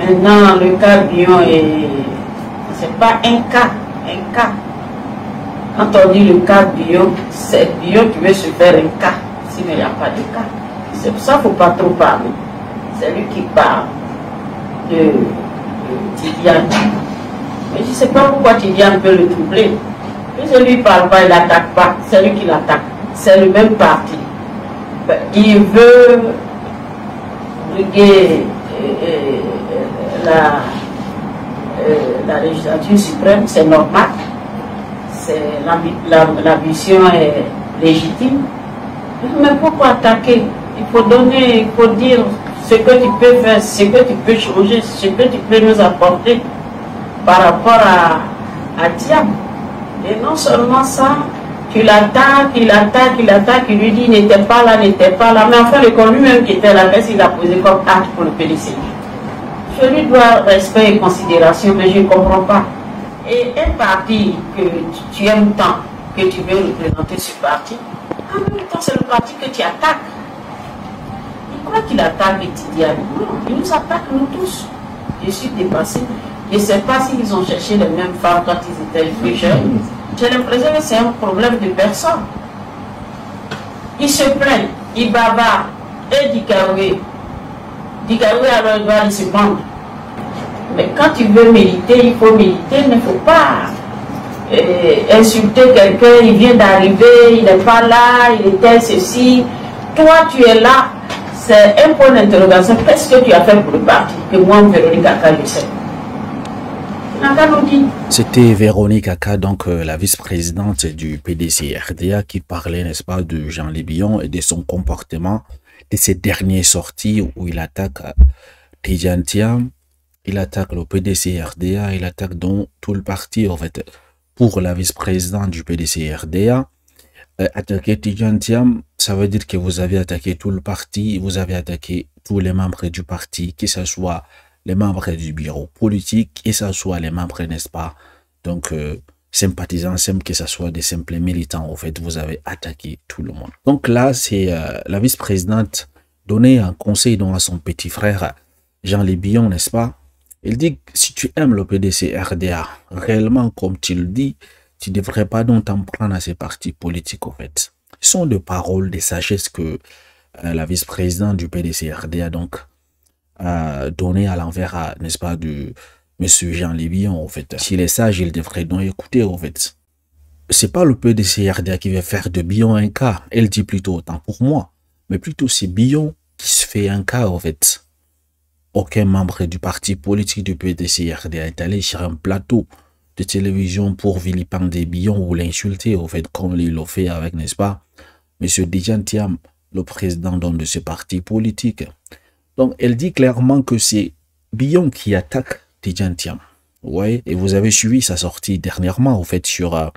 Maintenant, le cas Bion c'est pas un cas, un cas. Quand on dit le cas Bion, c'est Bion qui veut se faire un cas, sinon il n'y a pas de cas. C'est pour ça qu'il ne faut pas trop parler. C'est lui qui parle de Tidiane. Mais je ne sais pas pourquoi Tidiane peut le troubler. Puisque lui ne parle pas, il n'attaque pas, c'est lui qui l'attaque. C'est le même parti. Il veut briguer la législature suprême, c'est normal. L'ambition est légitime. Mais pourquoi attaquer? Il faut donner, il faut dire ce que tu peux faire, ce que tu peux changer, ce que tu peux nous apporter par rapport à Thiam. Et non seulement ça, tu l'attaques, il attaque, il lui dit il n'était pas là, mais enfin le con lui-même qui était là, qu'est-ce qu'il a posé comme acte pour le PDC? Je lui dois respect et considération, mais je ne comprends pas. Et un parti que tu aimes tant, que tu veux représenter ce parti, en même temps c'est le parti que tu attaques. Il croit qu'il attaque les Tidiane. Non, il nous attaque nous tous. Je suis dépassée. Je ne sais pas s'ils ont cherché les mêmes femmes quand ils étaient plus jeunes. J'ai l'impression que c'est un problème de personne. Ils se plaignent, ils bavardent. Et Dikaoué, alors il doit se prendre. Mais quand tu veux militer, il faut militer, mais il ne faut pas insulter quelqu'un, il vient d'arriver, il n'est pas là, il était ceci. Toi, tu es là, c'est un point d'interrogation. Qu'est-ce que tu as fait pour le parti? Que moi, Véronique Aka, je sais. C'était Véronique Aka, donc la vice-présidente du PDC-RDA, qui parlait, n'est-ce pas, de Jean Libillon et de son comportement, de ses dernières sorties où il attaque Tidiane Thiam, il attaque le PDC-RDA, il attaque donc tout le parti, en fait. Pour la vice-présidente du PDC-RDA, attaquer Tidiane Thiam, ça veut dire que vous avez attaqué tout le parti, vous avez attaqué tous les membres du parti, que ce soit les membres du bureau politique, que ce soit les membres, n'est-ce pas, donc sympathisants, que ce soit des simples militants, en fait, vous avez attaqué tout le monde. Donc là, c'est la vice-présidente donnait un conseil donc à son petit frère, Jean Libillon, n'est-ce pas? Il dit, si tu aimes le PDC-RDA, réellement, comme tu le dis, tu ne devrais pas donc t'en prendre à ces partis politiques, en fait. Ce sont des paroles, des sagesses que la vice-présidente du PDC-RDA, donc, a donné à l'envers, n'est-ce pas, de M. Jean Libillon, en fait. S'il est sage, il devrait donc écouter, en fait. C'est pas le PDC-RDA qui veut faire de Billon un cas. Elle dit plutôt, autant pour moi, mais plutôt c'est Billon qui se fait un cas, en fait. Aucun membre du parti politique du PDC-RDA est allé sur un plateau de télévision pour vilipender Billon ou l'insulter, au fait, comme il l'a fait avec, n'est-ce pas, M. Tidiane Thiam, le président de ce parti politique. Donc, elle dit clairement que c'est Billon qui attaque Tidiane Thiam. Ouais, et vous avez suivi sa sortie dernièrement, au fait, sur...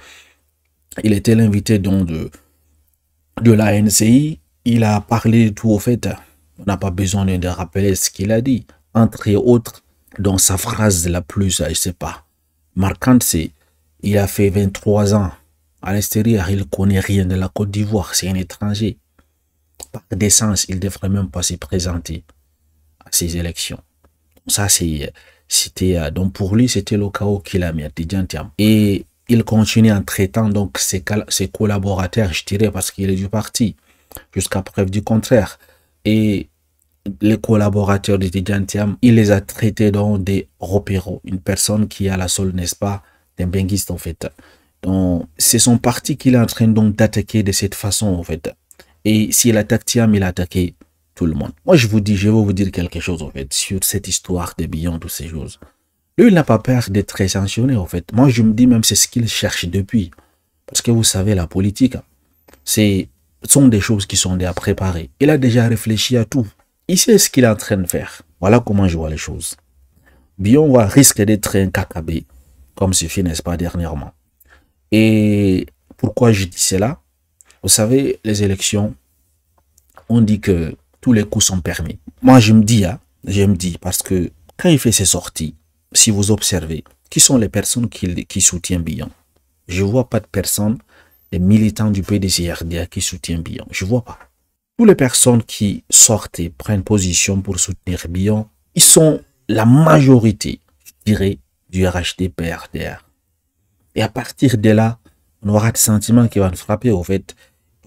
il était l'invité donc de la NCI. Il a parlé de tout, au fait. On n'a pas besoin de rappeler ce qu'il a dit. Entre autres, dans sa phrase la plus, je sais pas, marquante, c'est il a fait 23 ans à l'extérieur, il ne connaît rien de la Côte d'Ivoire, c'est un étranger. Par décence, il ne devrait même pas se présenter à ces élections. Ça, c'était donc pour lui, c'était le chaos qu'il a mis à Tidiane Thiam. Et il continue en traitant donc ses collaborateurs, je dirais, parce qu'il est du parti, jusqu'à preuve du contraire. Et les collaborateurs de Tidiane Thiam, il les a traités donc des repéros, une personne qui a la seule, n'est-ce pas, d'un benguiste, en fait. Donc, c'est son parti qu'il est en train donc d'attaquer de cette façon, en fait. Et s'il attaque Thiam, il a attaqué tout le monde. Moi, je vais vous dire quelque chose, en fait, sur cette histoire de Billon, toutes ces choses. Lui, il n'a pas peur d'être sanctionné, en fait. Moi, je me dis même c'est ce qu'il cherche depuis. Parce que vous savez, la politique, ce sont des choses qui sont déjà préparées. Il a déjà réfléchi à tout. Il sait ce qu'il est en train de faire. Voilà comment je vois les choses. Billon risque d'être un KKB, comme ce fait, n'est-ce pas, dernièrement. Et pourquoi je dis cela? Vous savez, les élections, on dit que tous les coups sont permis. Moi, je me dis, parce que quand il fait ses sorties, si vous observez, qui sont les personnes qui soutiennent Billon? Je ne vois pas de personnes, des militants du PDC-RDA qui soutiennent Billon. Je ne vois pas. Toutes les personnes qui sortent et prennent position pour soutenir Billon, ils sont la majorité, je dirais, du RHDP-RDR. Et à partir de là, on aura des sentiments qui vont nous frapper, au fait.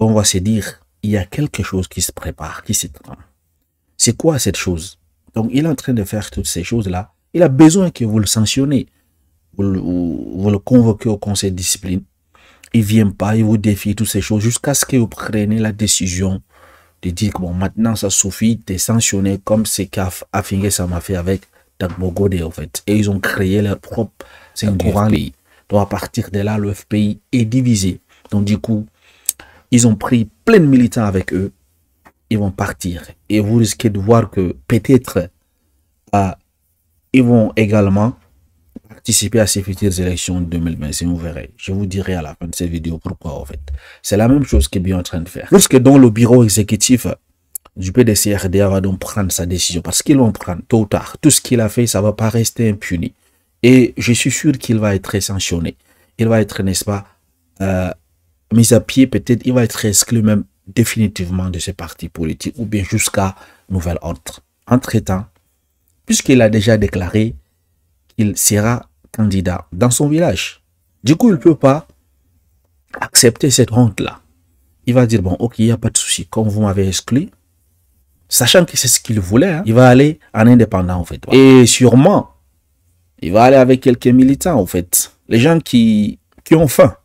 On va se dire, il y a quelque chose qui se prépare, qui se trame. C'est quoi cette chose? Donc, il est en train de faire toutes ces choses-là. Il a besoin que vous le sanctionnez. Vous le convoquez au conseil de discipline. Il ne vient pas, il vous défie toutes ces choses jusqu'à ce que vous preniez la décision de dire que bon, maintenant ça suffit de sanctionner comme c'est qu'Afingé ça m'a fait avec Dagbo Godé, en fait. Et ils ont créé leur propre courant pays. Donc, à partir de là, le FPI est divisé. Donc, du coup, ils ont pris plein de militants avec eux. Ils vont partir. Et vous risquez de voir que peut-être ils vont également participer à ces futures élections de 2025. Vous verrez. Je vous dirai à la fin de cette vidéo pourquoi, en fait. C'est la même chose qu'il est bien en train de faire. Lorsque donc le bureau exécutif du PDCRDA va donc prendre sa décision, parce qu'ils vont prendre tôt ou tard. Tout ce qu'il a fait, ça ne va pas rester impuni. Et je suis sûr qu'il va être sanctionné. Il va être, n'est-ce pas, mis à pied, peut-être, il va être exclu même définitivement de ces partis politiques ou bien jusqu'à nouvel ordre. Entre-temps, puisqu'il a déjà déclaré qu'il sera candidat dans son village, du coup, il ne peut pas accepter cette honte-là. Il va dire, bon, ok, il n'y a pas de souci, comme vous m'avez exclu, sachant que c'est ce qu'il voulait, hein, il va aller en indépendant, en fait. Et sûrement, il va aller avec quelques militants, en fait. Les gens qui ont faim,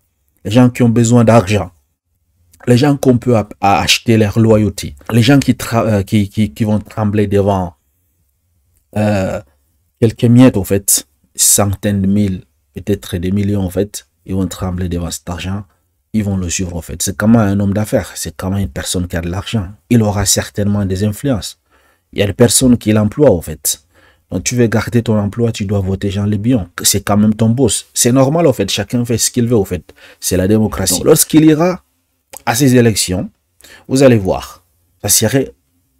les gens qui ont besoin d'argent, les gens qu'on peut acheter leur loyauté, les gens qui vont trembler devant quelques miettes, en fait, centaines de mille, peut-être des millions, en fait, ils vont trembler devant cet argent, ils vont le suivre, en fait. C'est comme un homme d'affaires, c'est comme une personne qui a de l'argent. Il aura certainement des influences. Il y a des personnes qui l'emploient, en fait. Donc, tu veux garder ton emploi, tu dois voter Jean Lébion. C'est quand même ton boss. C'est normal, en fait. Chacun fait ce qu'il veut, en fait. C'est la démocratie. Lorsqu'il ira à ces élections, vous allez voir, ça serait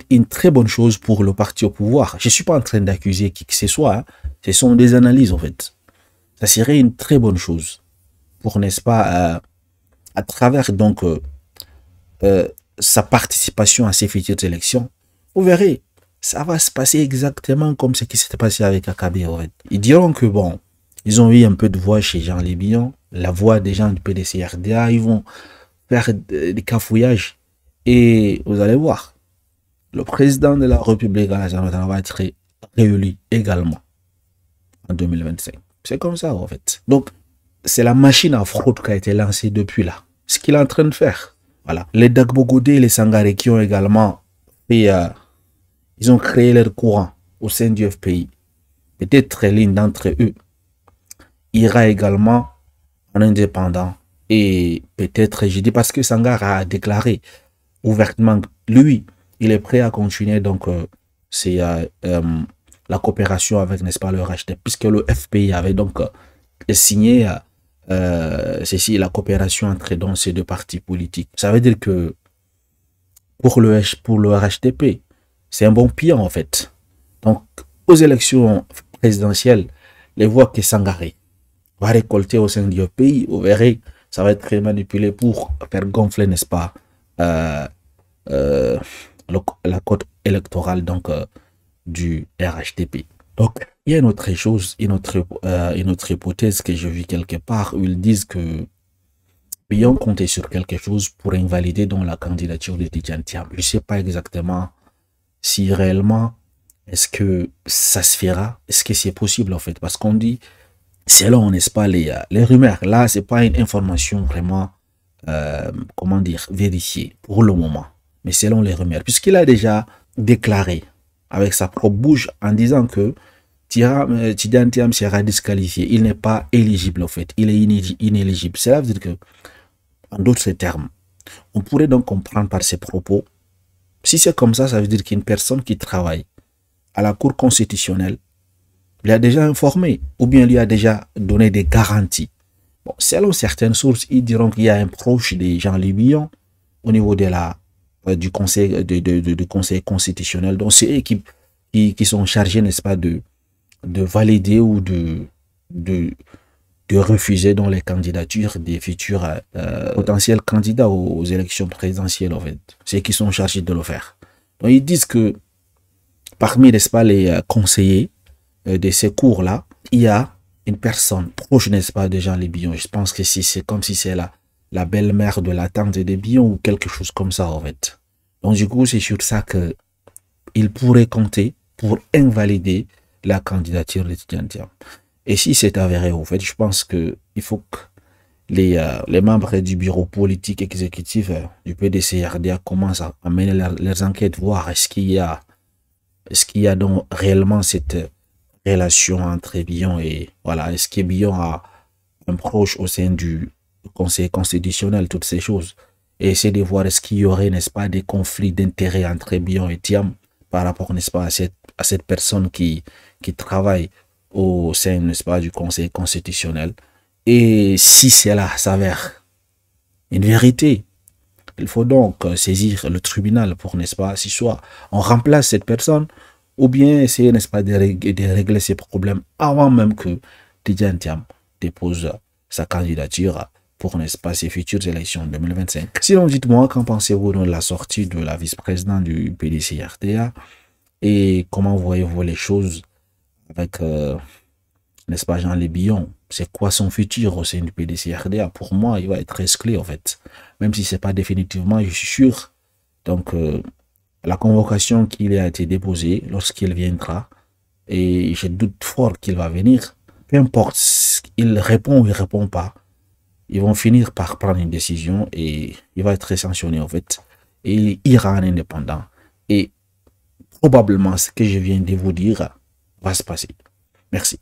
une très bonne chose pour le parti au pouvoir. Je ne suis pas en train d'accuser qui que ce soit. Hein. Ce sont des analyses, en fait. Ça serait une très bonne chose pour, n'est-ce pas, à travers, donc, sa participation à ces futures élections. Vous verrez, ça va se passer exactement comme ce qui s'est passé avec Akabe, en fait. Ils diront que, bon, ils ont eu un peu de voix chez Jean Lébion, la voix des gens du PDCRDA, ils vont faire des cafouillages. Et vous allez voir, le président de la République va être réélu également en 2025. C'est comme ça, en fait. Donc, c'est la machine à fraude qui a été lancée depuis là. Ce qu'il est en train de faire. Voilà. Les Dagbo Godé et les Sangaré qui ont également fait... ils ont créé leur courant au sein du FPI. Peut-être l'une d'entre eux ira également en indépendant. Et peut-être, je dis parce que Sangara a déclaré ouvertement, lui, il est prêt à continuer donc c'est la coopération avec, n'est-ce pas, le RHD, puisque le FPI avait donc signé la coopération entre donc, ces deux partis politiques. Ça veut dire que pour le RHDP, c'est un bon pion, en fait. Donc, aux élections présidentielles, les voix que Sangaré va récolter au sein du pays, vous verrez, ça va être très manipulé pour faire gonfler, n'est-ce pas, la cote électorale donc, du RHDP. Donc, il y a une autre chose, une autre hypothèse que je vis quelque part où ils disent que Bion comptait sur quelque chose pour invalider donc, la candidature de Tidjane Thiam. Je ne sais pas exactement si réellement, est-ce que ça se fera? Est-ce que c'est possible en fait? Parce qu'on dit, selon, n'est-ce pas, les rumeurs, là, c'est pas une information vraiment, comment dire, vérifiée pour le moment. Mais selon les rumeurs, puisqu'il a déjà déclaré avec sa propre bouche en disant que Tidjane Thiam sera disqualifié. Il n'est pas éligible en fait. Il est inéligible. Cela veut dire que, en d'autres termes, on pourrait donc comprendre par ses propos. Si c'est comme ça veut dire qu'une personne qui travaille à la Cour constitutionnelle lui a déjà informé ou bien lui a déjà donné des garanties. Bon, selon certaines sources, ils diront qu'il y a un proche de Jean Lébion au niveau de du conseil, conseil constitutionnel. Donc, c'est eux qui sont chargés, n'est-ce pas, de valider ou de refuser dans les candidatures des futurs potentiels candidats aux élections présidentielles, en fait. C'est eux qui sont chargés de le faire. Donc, ils disent que parmi, n'est-ce pas, les conseillers, de ces cours-là, il y a une personne proche, n'est-ce pas, de Jean Libillon. Je pense que si c'est comme si c'est la belle-mère de la tante de Billon ou quelque chose comme ça, en fait. Donc, du coup, c'est sur ça que il pourrait compter pour invalider la candidature de Tidiane Thiam. Et si c'est avéré, en fait, je pense que il faut que les membres du bureau politique exécutif du PDC-RDA commencent à mener leurs enquêtes, voir est-ce qu'il y a donc réellement cette relation entre Billon et voilà, est-ce que Billon a un proche au sein du Conseil constitutionnel, toutes ces choses. Et essayer de voir est-ce qu'il y aurait, n'est-ce pas, des conflits d'intérêts entre Billon et Thiam par rapport, n'est-ce pas, à cette personne qui travaille au sein, n'est-ce pas, du Conseil constitutionnel. Et si cela s'avère une vérité, il faut donc saisir le tribunal pour, n'est-ce pas, si soit on remplace cette personne, ou bien essayer, n'est-ce pas, de régler ces problèmes avant même que Tidiane Thiam dépose sa candidature pour, n'est-ce pas, ses futures élections 2025. Sinon, dites-moi, qu'en pensez-vous de la sortie de la vice-présidente du PDC-RDA et comment voyez-vous les choses avec, n'est-ce pas, Jean Libillon? C'est quoi son futur au sein du PDC-RDA? Pour moi, il va être exclu, en fait. Même si c'est pas définitivement, je suis sûr. Donc, la convocation qui a été déposée lorsqu'il viendra, et je doute fort qu'il va venir, peu importe, il répond ou il répond pas, ils vont finir par prendre une décision et il va être sanctionné, en fait. Et il ira en indépendant. Et probablement, ce que je viens de vous dire va se passer. Merci.